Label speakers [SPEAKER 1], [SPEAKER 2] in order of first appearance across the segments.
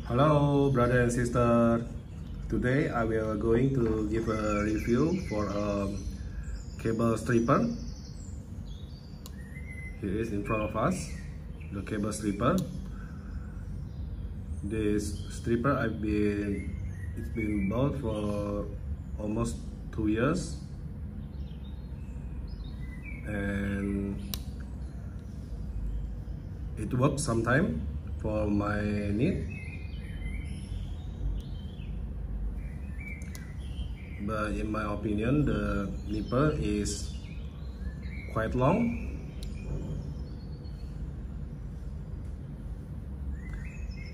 [SPEAKER 1] Hello brother and sister. Today I will going to give a review for a cable stripper. Here is in front of us the cable stripper. This stripper it's been bought for almost 2 years, and it works sometime for my need. But in my opinion, the nipple is quite long.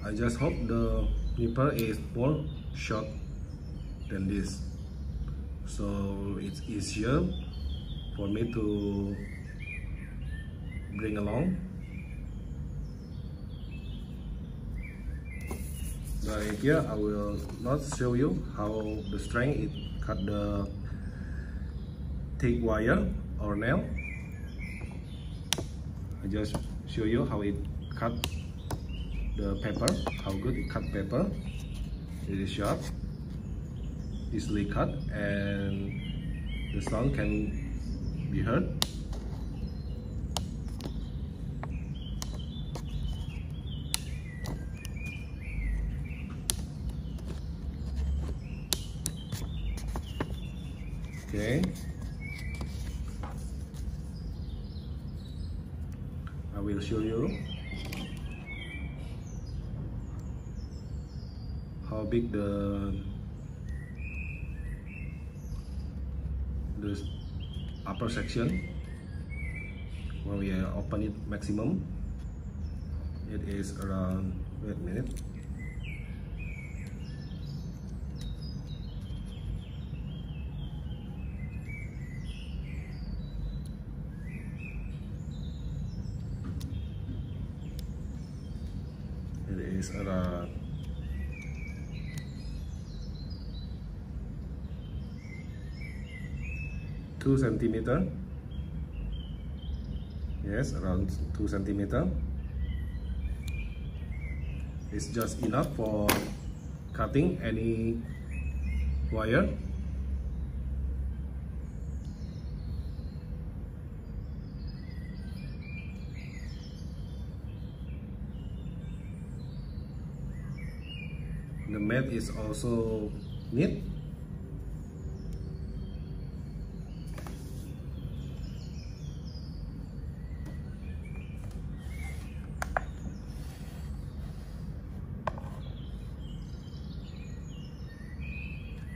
[SPEAKER 1] I just hope the nipple is more short than this, so it's easier for me to bring along. But here I will not show you how the strength it cut the thick wire or nail. I just show you how it cut the paper, how good it cut paper. It is sharp, easily cut, and the sound can be heard. Okay, I will show you how big the upper section. When we open it maximum, it is around, wait a minute, it is around 2 centimeter. Yes, around 2 centimeter. It's just enough for cutting any wire. The mat is also neat.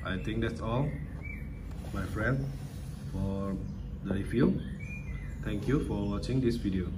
[SPEAKER 1] I think that's all, my friend, for the review. Thank you for watching this video.